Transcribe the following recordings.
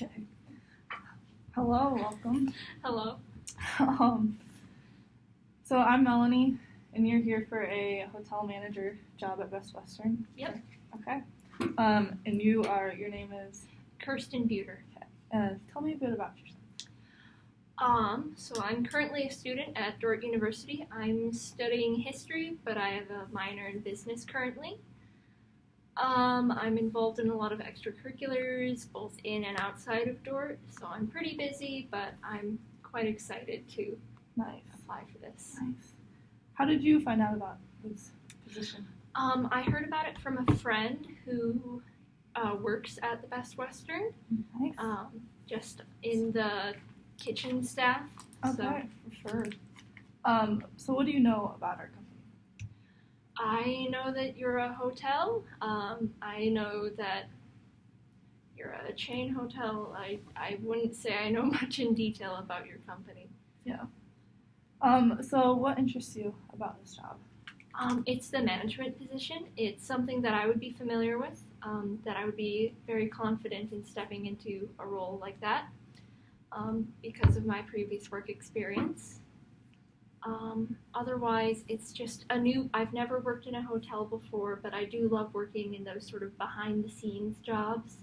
Okay. Hello, welcome. Hello. Um, so I'm Melanie, and you're here for a hotel manager job at Best Western. Yep. Okay. And your name is? Kirsten Buter. Okay. Tell me a bit about yourself. So I'm currently a student at Dordt University. I'm studying history, but I have a minor in business currently. I'm involved in a lot of extracurriculars, both in and outside of Dordt, so I'm pretty busy, but I'm quite excited to apply for this. Nice. How did you find out about this position? I heard about it from a friend who works at the Best Western, Nice. just in the kitchen staff. Okay, for sure. So what do you know about our company? I know that you're a hotel. I know that you're a chain hotel. I wouldn't say I know much in detail about your company. Yeah. So what interests you about this job? It's the management position. It's something that I would be familiar with, that I would be very confident in stepping into a role like that because of my previous work experience. Otherwise, it's just I've never worked in a hotel before, but I do love working in those sort of behind-the-scenes jobs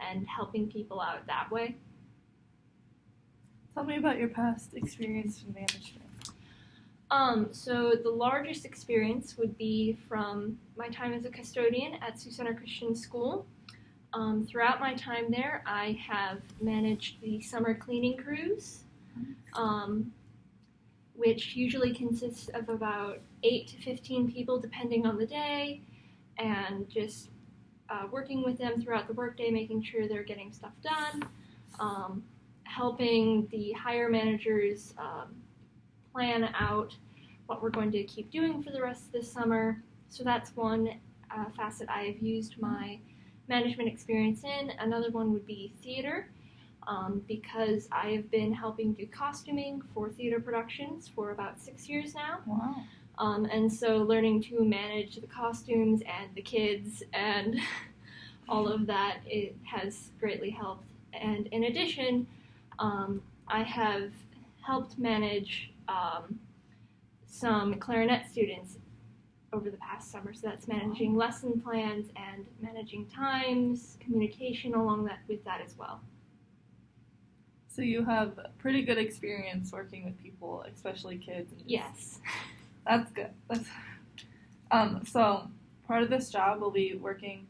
and helping people out that way. Tell me about your past experience in management. So the largest experience would be from my time as a custodian at Sioux Center Christian School. Throughout my time there, I have managed the summer cleaning crews, which usually consists of about 8 to 15 people depending on the day, and just working with them throughout the workday, making sure they're getting stuff done, helping the hire managers plan out what we're going to keep doing for the rest of the summer. So that's one facet I have used my management experience in. Another one would be theater. Because I have been helping do costuming for theater productions for about 6 years now. Wow. And so learning to manage the costumes and the kids and all of that, it has greatly helped. And in addition, I have helped manage some clarinet students over the past summer. So that's managing lesson plans and managing times, communication along with that as well. So you have pretty good experience working with people, especially kids. Yes. That's good. So part of this job will be working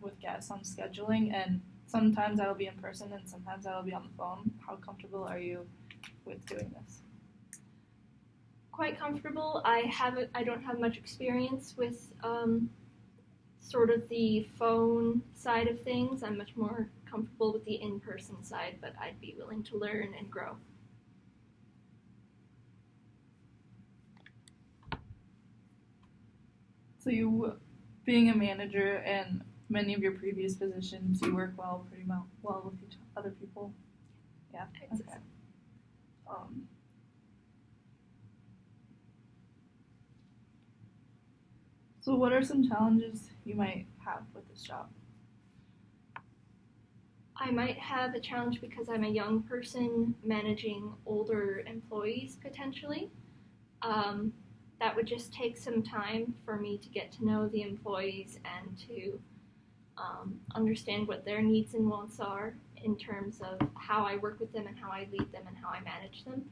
with guests on scheduling, and sometimes that'll be in person and sometimes that'll be on the phone. How comfortable are you with doing this? Quite comfortable. I don't have much experience with sort of the phone side of things. I'm much more comfortable with the in-person side, but I'd be willing to learn and grow. So you, being a manager and many of your previous positions, you work pretty well with other people? Yeah? Okay. So what are some challenges you might have with this job? I might have a challenge because I'm a young person managing older employees potentially. That would just take some time for me to get to know the employees and to understand what their needs and wants are in terms of how I work with them and how I lead them and how I manage them.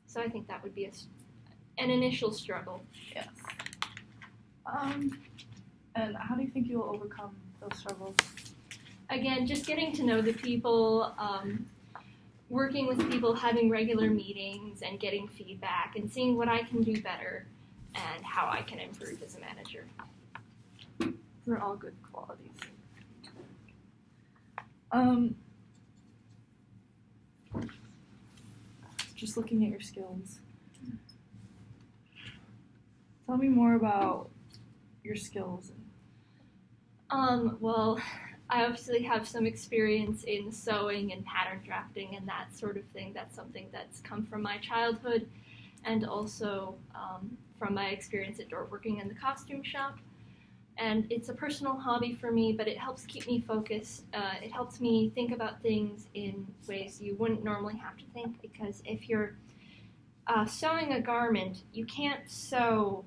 So I think that would be an initial struggle. Yes. And how do you think you'll overcome those struggles? Again, just getting to know the people, working with people, having regular meetings, and getting feedback, and seeing what I can do better and how I can improve as a manager. They're all good qualities. Just looking at your skills. Tell me more about your skills. Well, I obviously have some experience in sewing and pattern drafting and that sort of thing. That's something that's come from my childhood and also from my experience at Dordt working in the costume shop. And it's a personal hobby for me, but it helps keep me focused. It helps me think about things in ways you wouldn't normally have to think, because if you're sewing a garment, you can't sew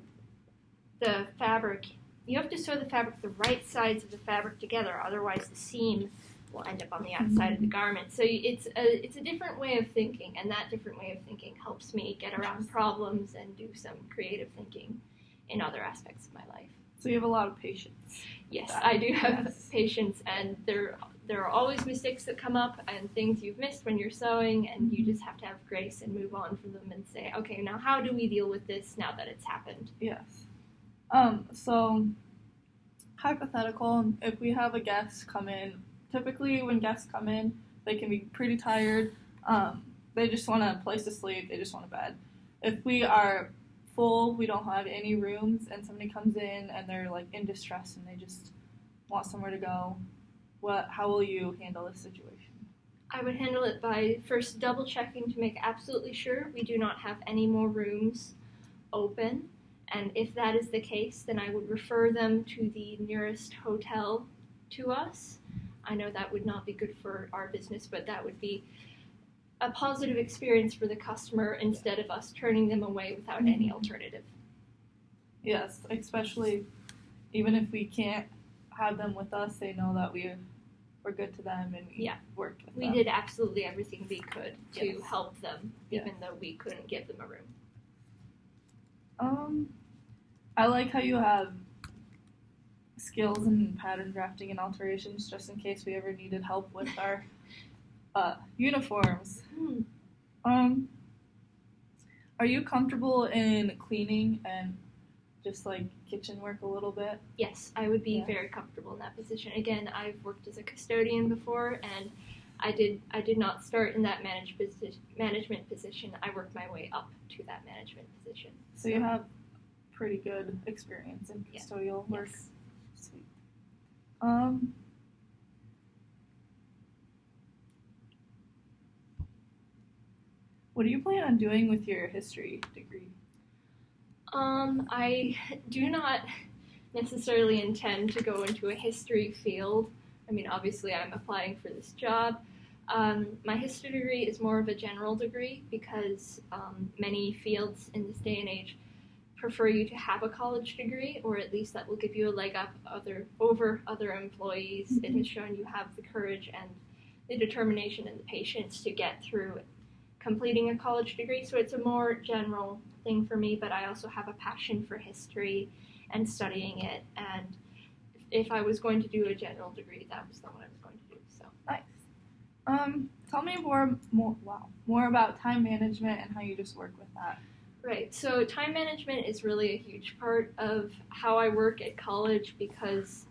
the fabric. You have to sew the fabric the right sides of the fabric together, otherwise the seam will end up on the outside of the garment. So it's a different way of thinking, and that different way of thinking helps me get around problems and do some creative thinking in other aspects of my life. So you have a lot of patience. Yes, I do have patience, and there are always mistakes that come up and things you've missed when you're sewing, and you just have to have grace and move on from them and say, okay, now how do we deal with this now that it's happened? Yes. So hypothetical, if we have a guest come in, typically when guests come in, they can be pretty tired. They just want a place to sleep. They just want a bed. If we are full, we don't have any rooms, and somebody comes in and they're like in distress and they just want somewhere to go, how will you handle this situation? I would handle it by first double checking to make absolutely sure we do not have any more rooms open, and if that is the case, then I would refer them to the nearest hotel to us. I know that would not be good for our business, but that would be a positive experience for the customer instead of us turning them away without any alternative. Yes, especially even if we can't have them with us, they know that we're good to them and we worked with them. We did absolutely everything we could to help them, even though we couldn't give them a room. I like how you have skills in pattern drafting and alterations just in case we ever needed help with our uniforms. Are you comfortable in cleaning and just like kitchen work a little bit? Yes, I would be very comfortable in that position. Again, I've worked as a custodian before, and I did not start in that management position. I worked my way up to that management position. So you have pretty good experience in custodial work. Yes. Sweet. What do you plan on doing with your history degree? I do not necessarily intend to go into a history field. I mean, obviously I'm applying for this job. My history degree is more of a general degree because many fields in this day and age prefer you to have a college degree, or at least that will give you a leg up over other employees. Mm-hmm. It has shown you have the courage and the determination and the patience to get through completing a college degree. So it's a more general thing for me, but I also have a passion for history and studying it. And if I was going to do a general degree, that was the one I was going to do. So nice. Tell me more about time management and how you just work with that. Right. So time management is really a huge part of how I work at college because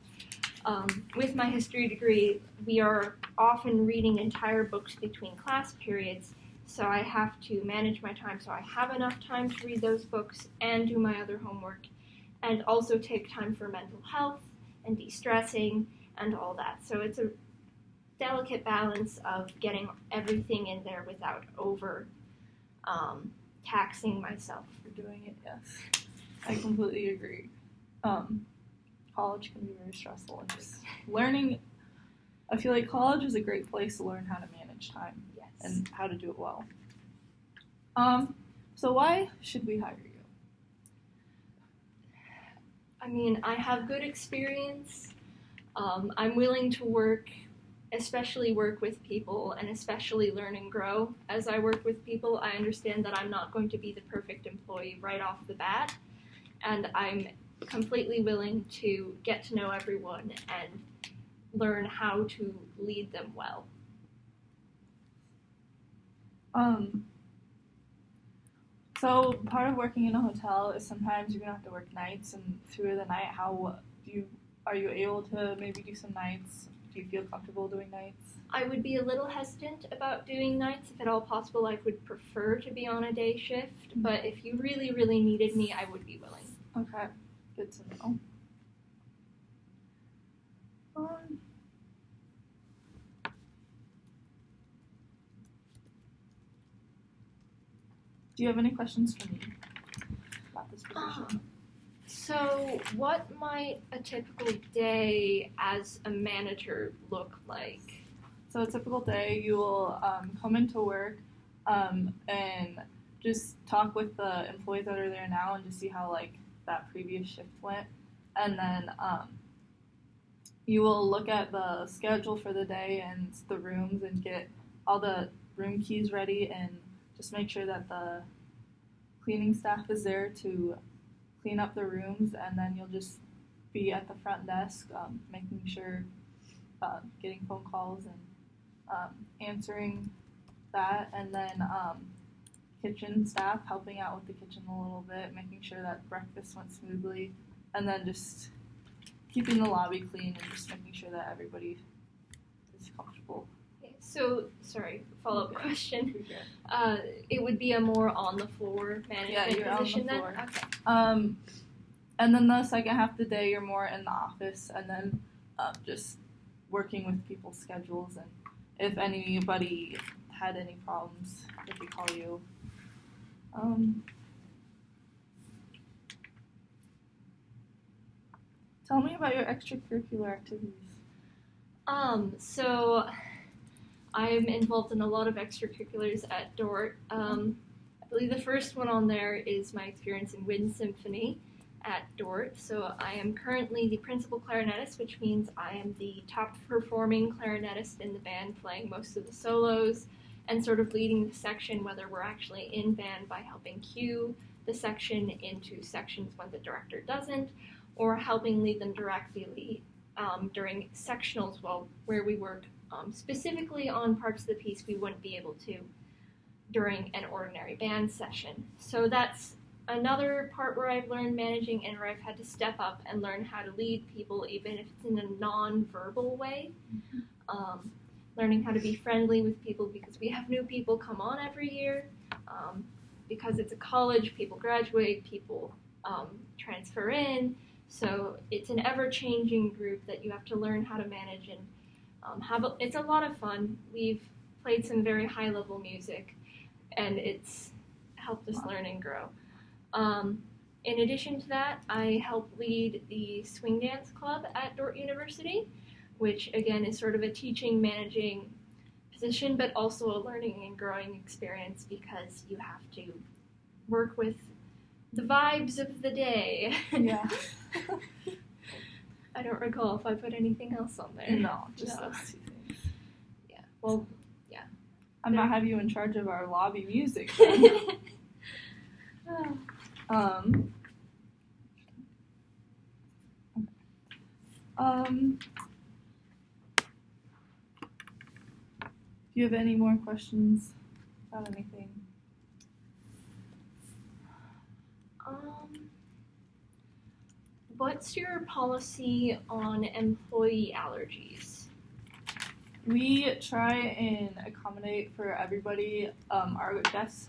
with my history degree, we are often reading entire books between class periods. So I have to manage my time so I have enough time to read those books and do my other homework, and also take time for mental health and de-stressing and all that. So it's a delicate balance of getting everything in there without over taxing myself for doing it. Yes, I completely agree. College can be very stressful, and just learning. I feel like college is a great place to learn how to manage time and how to do it well. So why should we hire you? I mean, I have good experience. I'm willing to work with people, and especially learn and grow as I work with people. I understand that I'm not going to be the perfect employee right off the bat, and I'm completely willing to get to know everyone and learn how to lead them well. So part of working in a hotel is sometimes you're gonna have to work nights, and through the night, are you able to maybe do some nights? Do you feel comfortable doing nights? I would be a little hesitant about doing nights. If at all possible, I would prefer to be on a day shift, but if you really, really needed me, I would be willing. Okay, good to know. Do you have any questions for me about this position? So, what might a typical day as a manager look like? So a typical day, you will come into work and just talk with the employees that are there now and just see how like that previous shift went, and then you will look at the schedule for the day and the rooms and get all the room keys ready and just make sure that the cleaning staff is there to clean up the rooms, and then you'll just be at the front desk making sure, getting phone calls and answering that, and then kitchen staff helping out with the kitchen a little bit, making sure that breakfast went smoothly, and then just keeping the lobby clean and just making sure that everybody is comfortable. Okay, so, sorry, follow-up Okay. question. It would be a more on-the-floor management position then? Okay. And then the second half of the day, you're more in the office, and then just working with people's schedules, and if anybody had any problems, they could call you. Tell me about your extracurricular activities. So I'm involved in a lot of extracurriculars at Dort. I believe the first one on there is my experience in wind symphony at Dort. So I am currently the principal clarinetist, which means I am the top performing clarinetist in the band, playing most of the solos and sort of leading the section, whether we're actually in band by helping cue the section into sections when the director doesn't, or helping lead them directly during sectionals where we work specifically on parts of the piece we wouldn't be able to during an ordinary band session. So that's another part where I've learned managing and where I've had to step up and learn how to lead people, even if it's in a non-verbal way. Learning how to be friendly with people because we have new people come on every year. Because it's a college, people graduate, people transfer in. So it's an ever-changing group that you have to learn how to manage, and it's a lot of fun. We've played some very high-level music, and it's helped us learn and grow. In addition to that, I help lead the swing dance club at Dort University, which again is sort of a teaching, managing position, but also a learning and growing experience because you have to work with the vibes of the day. Yeah. I don't recall if I put anything else on there. No, just those two things. Yeah. Well, yeah. I might have you in charge of our lobby music. Do you have any more questions about anything? What's your policy on employee allergies? We try and accommodate for everybody. Many of our guests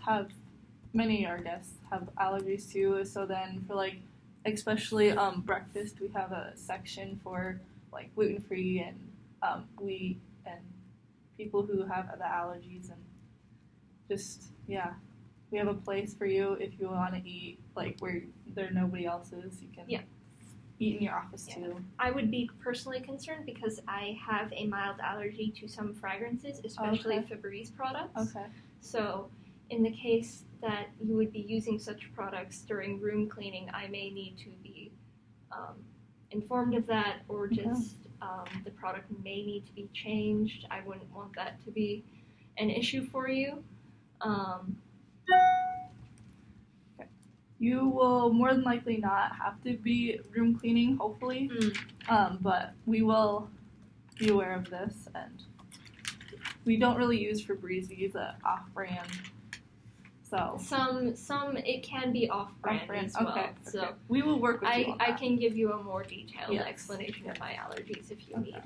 have allergies too, so then for like, especially breakfast, we have a section for like gluten-free and wheat and people who have the allergies, and just, yeah, we have a place for you if you want to eat like where there nobody else is. You can eat in your office too. I would be personally concerned because I have a mild allergy to some fragrances, especially Febreze products. Okay. So in the case that you would be using such products during room cleaning, I may need to be informed of that, or just the product may need to be changed. I wouldn't want that to be an issue for you. You will more than likely not have to be room cleaning, hopefully, but we will be aware of this, and we don't really use Febreze. We use an off-brand. So some it can be off-brand as well. Okay. So we will work with you on that. I can give you a more detailed explanation of my allergies if you need.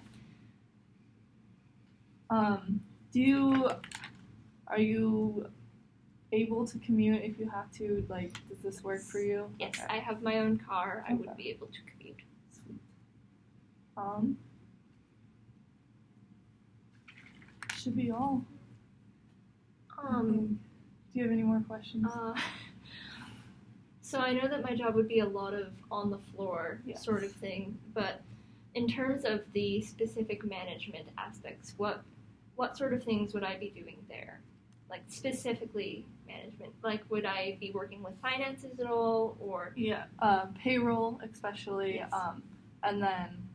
Are you able to commute if you have to? Like, does this work for you? Yes, okay. I have my own car. I would be able to commute. Sweet. Should be all. Do you have any more questions? So I know that my job would be a lot of on the floor Yes. sort of thing, but in terms of the specific management aspects, what sort of things would I be doing there? Like specifically management. Like would I be working with finances at all or Yeah, payroll especially, Yes. and then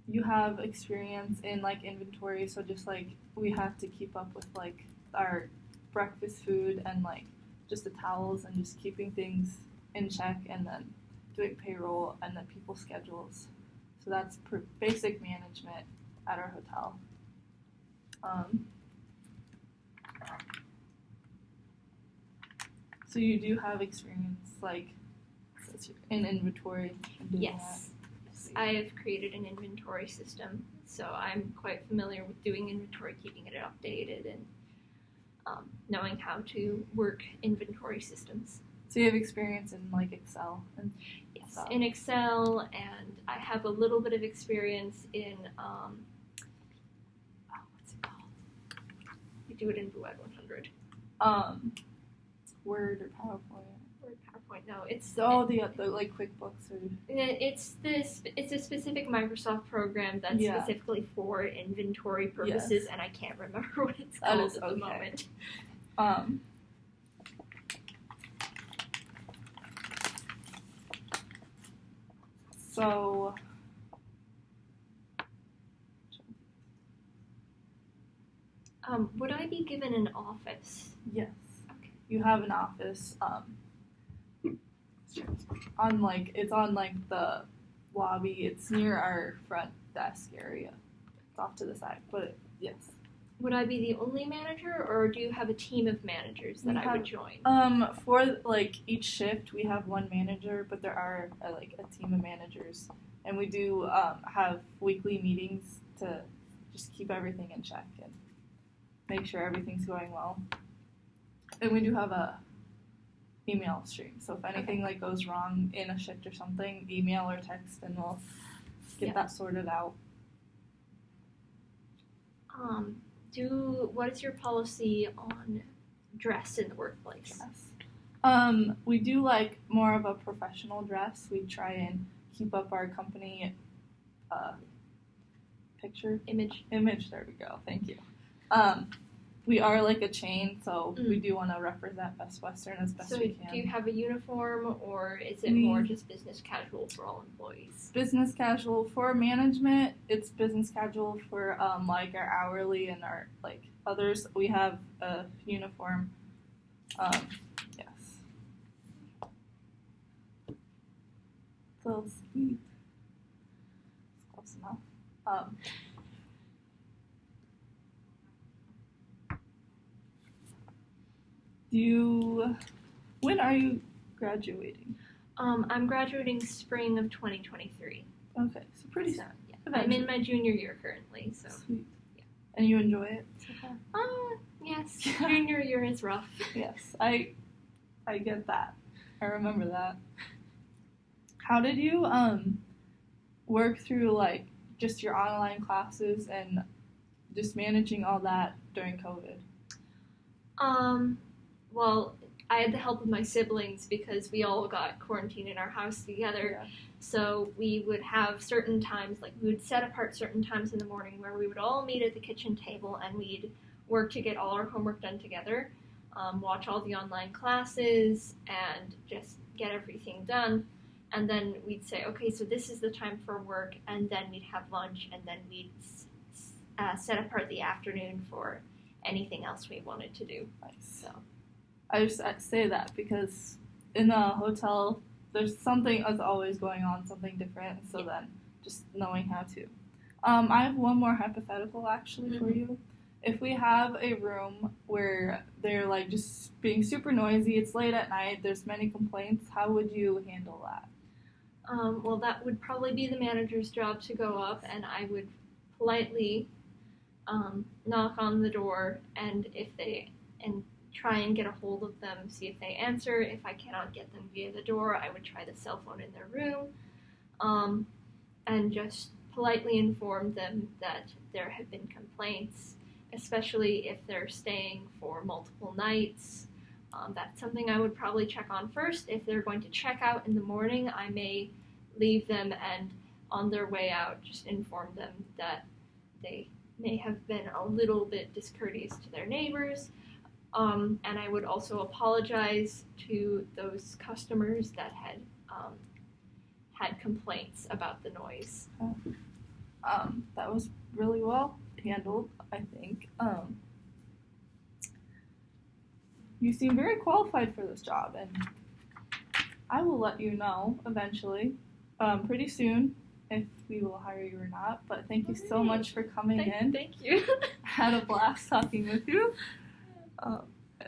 you have experience in like inventory, so just like we have to keep up with like our breakfast food and like just the towels and just keeping things in check, and then doing payroll and then people's schedules. So that's basic management at our hotel. So you do have experience like in inventory and doing Yes. that? I have created an inventory system, so I'm quite familiar with doing inventory, keeping it updated, and knowing how to work inventory systems. So you have experience in like Excel and Yes, stuff. in Excel, and I have a little bit of experience in what's it called? You do it in Word 100. Word or PowerPoint. Or PowerPoint. No, it's The like QuickBooks or It's a specific Microsoft program that's Yeah. specifically for inventory purposes, and I can't remember what it's That called is at the okay. moment. So Would I be given an office? yes, Okay. you have an office. On like it's on like the lobby. It's near our front desk area. It's off to the side, but yes. Would I be the only manager, or do you have a team of managers that We I would have- join? For like each shift, we have one manager, but there are like a team of managers, and we do have weekly meetings to just keep everything in check and make sure everything's going well. And we do have a email stream, so if anything like goes wrong in a shift or something, email or text, and we'll get Yeah. that sorted out. What is your policy on dress in the workplace? Yes. We do like more of a professional dress. We try and keep up our company picture Image. image. There we go. Thank you. We are like a chain, so we do want to represent Best Western as best So we can. do you have a uniform, or is it We- more just business casual for all employees? Business casual for management. It's business casual for like our hourly and our like others. We have a uniform. Yes. So sweet. Close enough. When are you graduating? I'm graduating spring of 2023. Okay, so pretty So, soon. yeah. I'm in my junior year currently, so. Sweet. Yeah. And you enjoy it so far? Yes, junior year is rough. Yes, I get that. I remember that. How did you work through like just your online classes and just managing all that during COVID? Well, I had the help of my siblings because we all got quarantined in our house together. Yeah. So we would have certain times, like we would set apart certain times in the morning where we would all meet at the kitchen table and we'd work to get all our homework done together, watch all the online classes, and just get everything done. And then we'd say, okay, so this is the time for work, and then we'd have lunch, and then we'd set apart the afternoon for anything else we wanted to do. Nice. So. I just say that because in a hotel, there's something that's always going on, something different. So then, just knowing how to. I have one more hypothetical actually for you. If we have a room where they're like just being super noisy, it's late at night, there's many complaints, how would you handle that? Well, that would probably be the manager's job to go up, and I would politely knock on the door, and try and get a hold of them, see if they answer. If I cannot get them via the door, I would try the cell phone in their room, and just politely inform them that there have been complaints, especially if they're staying for multiple nights, That's something I would probably check on first. If they're going to check out in the morning, I may leave them and on their way out just inform them that they may have been a little bit discourteous to their neighbors. And I would also apologize to those customers that had complaints about the noise. That was really well handled, I think. You seem very qualified for this job, and I will let you know eventually, pretty soon, if we will hire you or not. But thank you so much for coming in. Thank you. Had a blast talking with you.